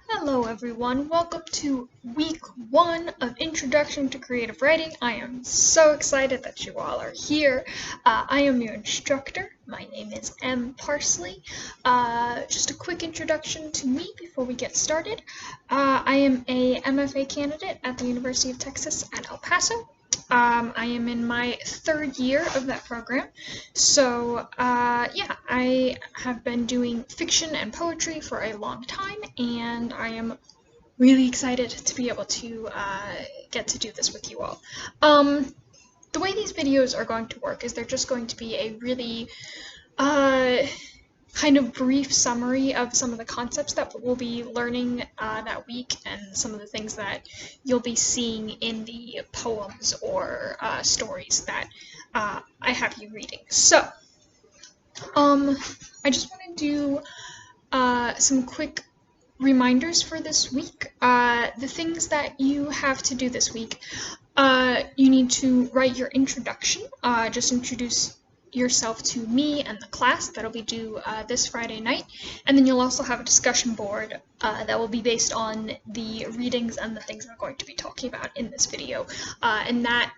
Hello everyone, welcome to week 1 of Introduction to Creative Writing. I am so excited that you all are here. I am your instructor. My name is M. Parsley. Just a quick introduction to me before we get started. I am a MFA candidate at the University of Texas at El Paso. I am in my 3rd year of that program. So, I have been doing fiction and poetry for a long time, and I am really excited to be able to get to do this with you all. The way these videos are going to work is they're just going to be a really kind of brief summary of some of the concepts that we'll be learning that week and some of the things that you'll be seeing in the poems or stories that I have you reading. So, I just want to do some quick reminders for this week. The things that you have to do this week, you need to write your introduction. Just introduce yourself to me and the class. That'll be due this Friday night. And then you'll also have a discussion board that will be based on the readings and the things I'm going to be talking about in this video. And that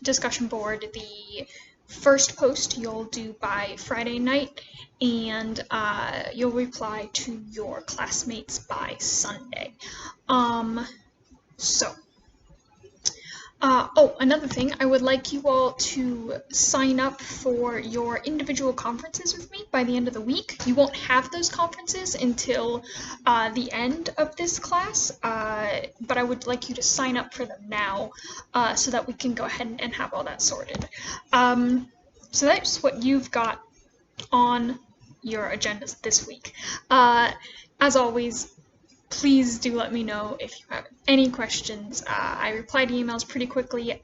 discussion board, the first post you'll do by Friday night, and you'll reply to your classmates by Sunday. Another thing, I would like you all to sign up for your individual conferences with me by the end of the week. You won't have those conferences until the end of this class, but I would like you to sign up for them now so that we can go ahead and have all that sorted. So that's what you've got on your agendas this week. As always, please do let me know if you have any questions. I reply to emails pretty quickly.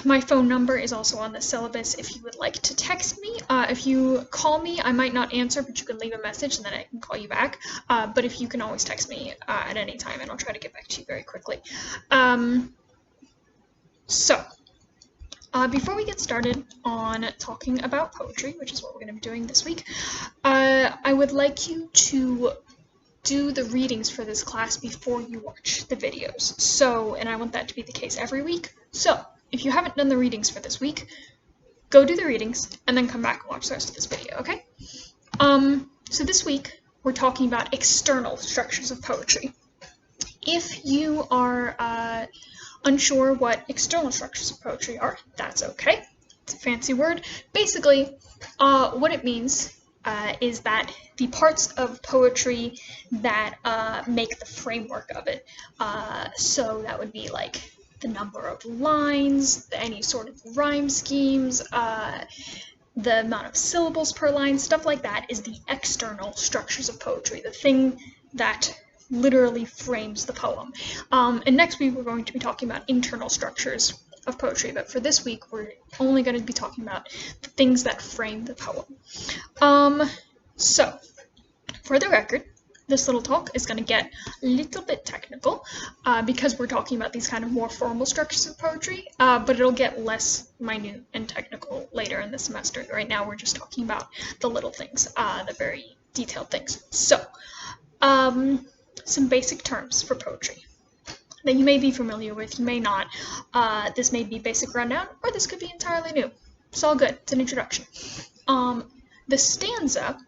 My phone number is also on the syllabus if you would like to text me. If you call me, I might not answer, but you can leave a message and then I can call you back. But if you can always text me at any time, and I'll try to get back to you very quickly. Before we get started on talking about poetry, which is what we're going to be doing this week, I would like you to do the readings for this class before you watch the videos. And I want that to be the case every week. So, if you haven't done the readings for this week, go do the readings and then come back and watch the rest of this video, okay? So this week, we're talking about external structures of poetry. If you are unsure what external structures of poetry are, that's okay. It's a fancy word. Basically, what it means is that the parts of poetry that make the framework of it. So that would be like the number of lines, any sort of rhyme schemes, the amount of syllables per line, stuff like that is the external structures of poetry, the thing that literally frames the poem. And next week we're going to be talking about internal structures of poetry, but for this week we're only going to be talking about the things that frame the poem. So, for the record, this little talk is going to get a little bit technical because we're talking about these kind of more formal structures of poetry, but it'll get less minute and technical later in the semester. Right now we're just talking about the little things, the very detailed things. So, some basic terms for poetry that you may be familiar with, you may not. This may be basic rundown, or this could be entirely new. It's all good. It's an introduction. The stanza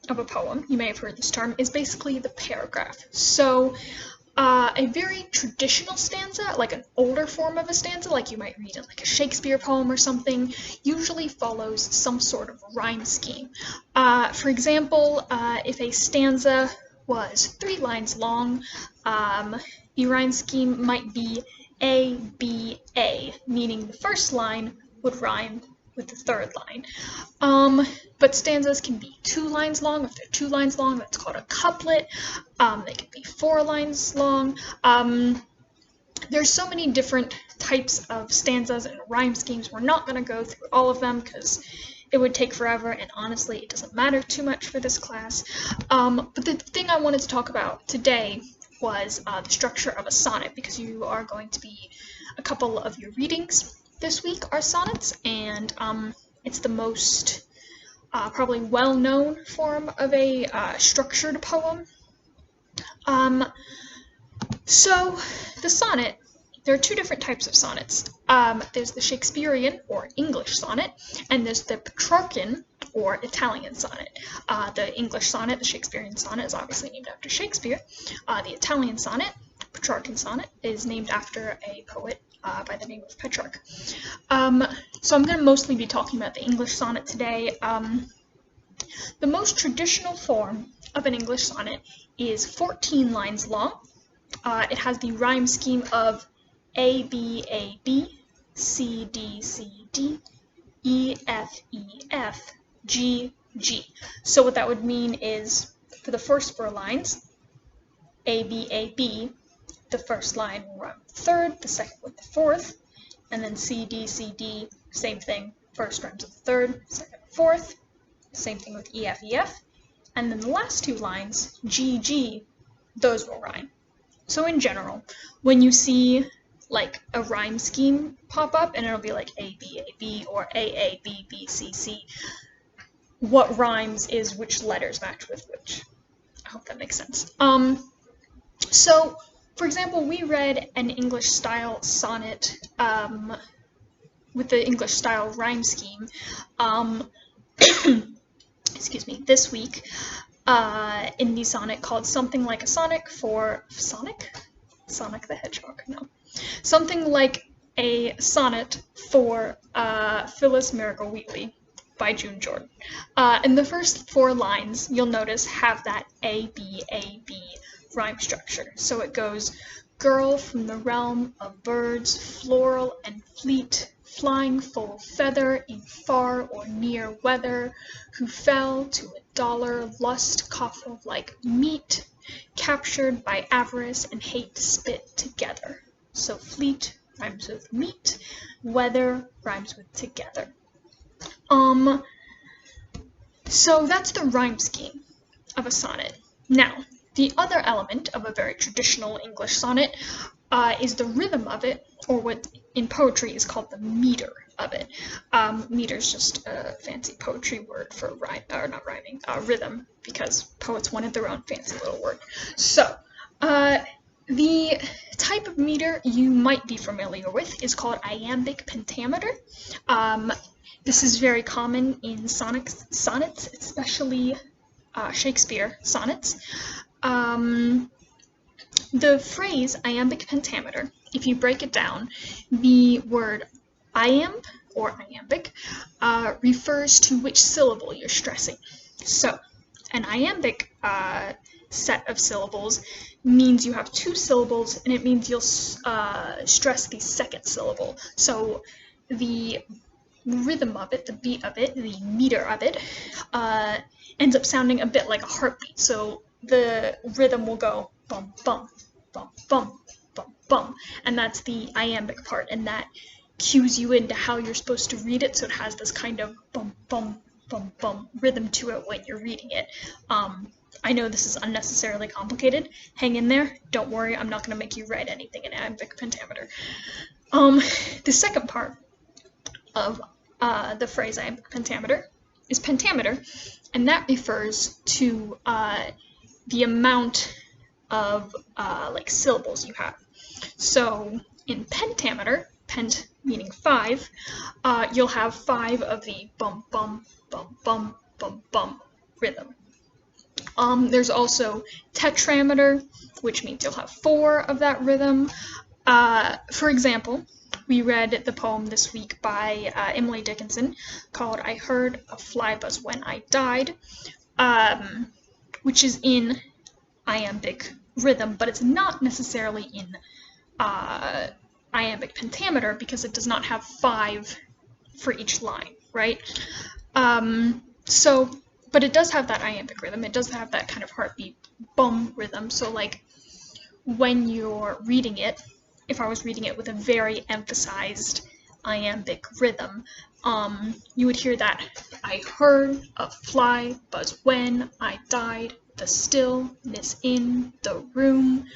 of a poem, you may have heard this term, is basically the paragraph. So a very traditional stanza, like an older form of a stanza, like you might read in like a Shakespeare poem or something, usually follows some sort of rhyme scheme. For example, if a stanza was 3 lines long, the rhyme scheme might be A, B, A, meaning the first line would rhyme with the 3rd line. But stanzas can be 2 lines long. If they're 2 lines long, that's called a couplet. They can be 4 lines long. There's so many different types of stanzas and rhyme schemes. We're not going to go through all of them because it would take forever, and honestly, it doesn't matter too much for this class. But the thing I wanted to talk about today was the structure of a sonnet, because you are going to be, a couple of your readings this week are sonnets, and it's the most probably well-known form of a structured poem. So the sonnet, there are two different types of sonnets. There's the Shakespearean or English sonnet, and there's the Petrarchan or Italian sonnet. The English sonnet, the Shakespearean sonnet, is obviously named after Shakespeare. The Italian sonnet, Petrarchan sonnet, is named after a poet by the name of Petrarch. So I'm going to mostly be talking about the English sonnet today. The most traditional form of an English sonnet is 14 lines long. It has the rhyme scheme of A, B, A, B, C, D, C, D, E, F, E, F, G, G. So what that would mean is, for the first 4 lines, A, B, A, B, the first line will rhyme with the third, the second with the fourth, and then C, D, C, D, same thing, first rhymes with the third, second, fourth, same thing with E, F, E, F, and then the last 2 lines, G, G, those will rhyme. So in general, when you see like a rhyme scheme pop up and it'll be like A, B, A, B, or A, B, B, C, C, what rhymes is which letters match with which. I hope that makes sense. So, for example, we read an English style sonnet with the English style rhyme scheme excuse me, this week in the sonnet called Something Like a Sonic for Sonic the Hedgehog, no. Something Like a Sonnet for Phyllis Miracle Wheatley by June Jordan. And the first 4 lines, you'll notice, have that A, B, rhyme structure. So it goes, girl from the realm of birds, floral and fleet, flying full feather in far or near weather, who fell to $1 lust coffer like meat, captured by avarice and hate spit together. So fleet rhymes with meat, weather rhymes with together. So that's the rhyme scheme of a sonnet. Now, the other element of a very traditional English sonnet is the rhythm of it, or what in poetry is called the meter of it. Meter is just a fancy poetry word for rhythm, because poets wanted their own fancy little word. So, the type of meter you might be familiar with is called iambic pentameter. This is very common in sonnets, especially Shakespeare sonnets. The phrase iambic pentameter, if you break it down, the word iamb or iambic refers to which syllable you're stressing. So, an iambic set of syllables means you have 2 syllables, and it means you'll stress the second syllable. So, the rhythm of it, the beat of it, the meter of it, ends up sounding a bit like a heartbeat. So, the rhythm will go bum, bum, bum, bum, bum, bum, and that's the iambic part, and that cues you into how you're supposed to read it, so it has this kind of bum, bum, bum, bum rhythm to it when you're reading it. I know this is unnecessarily complicated. Hang in there. Don't worry, I'm not going to make you write anything in iambic pentameter. The second part of the phrase iambic pentameter is pentameter, and that refers to the amount of like syllables you have. So in pentameter, pent meaning 5, you'll have 5 of the bum bum bum bum bum bum rhythm. There's also tetrameter, which means you'll have 4 of that rhythm. For example, we read the poem this week by Emily Dickinson called I Heard a Fly Buzz When I Died, which is in iambic rhythm, but it's not necessarily in iambic pentameter because it does not have 5 for each line, right? But it does have that iambic rhythm. It does have that kind of heartbeat bum rhythm. So like when you're reading it, if I was reading it with a very emphasized iambic rhythm, you would hear that I heard a fly buzz when I died, the stillness in the room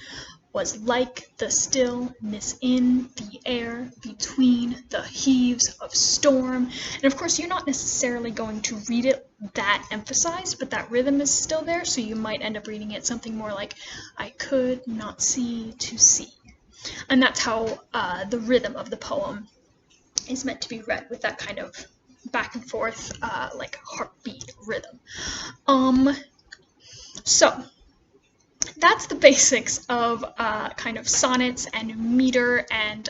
was like the stillness in the air between the heaves of storm. And of course, you're not necessarily going to read it that emphasized, but that rhythm is still there, so you might end up reading it something more like, I could not see to see. And that's how the rhythm of the poem is meant to be read, with that kind of back and forth, like heartbeat rhythm. So that's the basics of kind of sonnets and meter and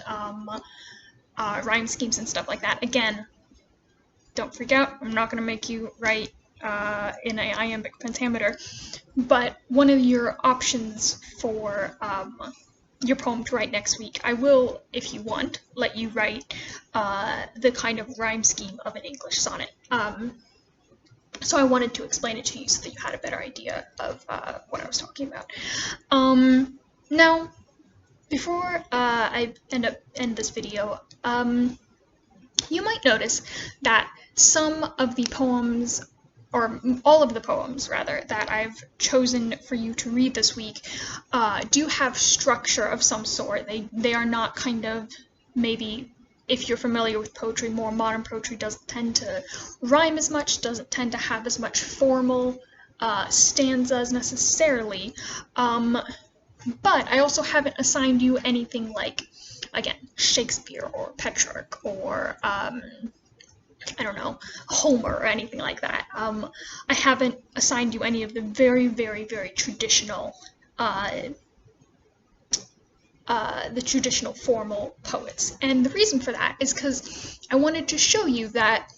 rhyme schemes and stuff like that. Again, don't freak out, I'm not going to make you write in an iambic pentameter, but one of your options for your poem to write next week, I will, if you want, let you write the kind of rhyme scheme of an English sonnet. So I wanted to explain it to you so that you had a better idea of what I was talking about. Now, before I end this video, you might notice that some of the poems, or all of the poems rather, that I've chosen for you to read this week do have structure of some sort. They are not kind of, maybe if you're familiar with poetry, more modern poetry doesn't tend to rhyme as much, doesn't tend to have as much formal stanzas necessarily, but I also haven't assigned you anything like, again, Shakespeare or Petrarch or I don't know, Homer or anything like that. I haven't assigned you any of the very, very, very traditional, the traditional formal poets. And the reason for that is because I wanted to show you that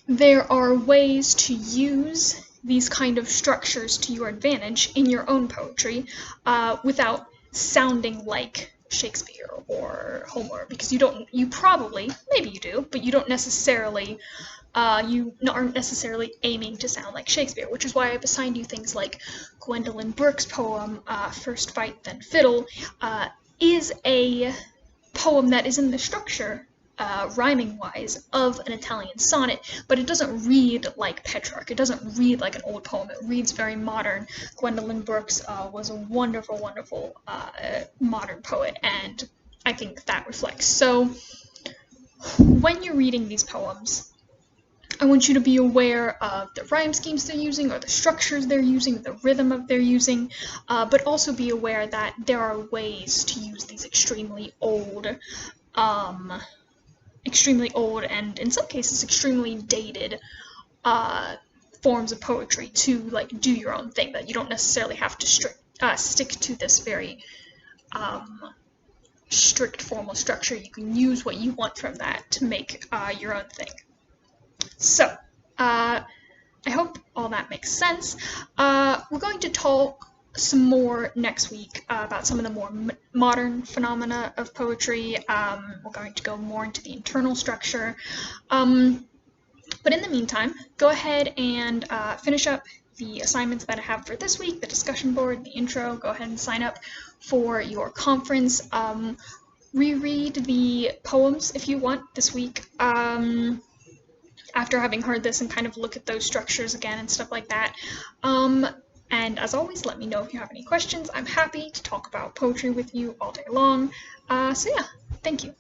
there are ways to use these kind of structures to your advantage in your own poetry without sounding like Shakespeare or Homer, because you probably, maybe you do, but you don't necessarily, you aren't necessarily aiming to sound like Shakespeare, which is why I've assigned you things like Gwendolyn Brooks' poem, First Fight, Then Fiddle, is a poem that is in the structure, rhyming-wise, of an Italian sonnet, but it doesn't read like Petrarch. It doesn't read like an old poem. It reads very modern. Gwendolyn Brooks was a wonderful, wonderful modern poet, and I think that reflects. So when you're reading these poems, I want you to be aware of the rhyme schemes they're using, or the structures they're using, the rhythm of they're using, but also be aware that there are ways to use these extremely old and in some cases extremely dated forms of poetry to like do your own thing, that you don't necessarily have to stick to this very strict formal structure. You can use what you want from that to make your own thing. So I hope all that makes sense. We're going to talk some more next week about some of the more modern phenomena of poetry. We're going to go more into the internal structure. But in the meantime, go ahead and finish up the assignments that I have for this week, the discussion board, the intro. Go ahead and sign up for your conference. Reread the poems if you want this week. After having heard this, and kind of look at those structures again and stuff like that. And as always, let me know if you have any questions. I'm happy to talk about poetry with you all day long. So yeah, thank you.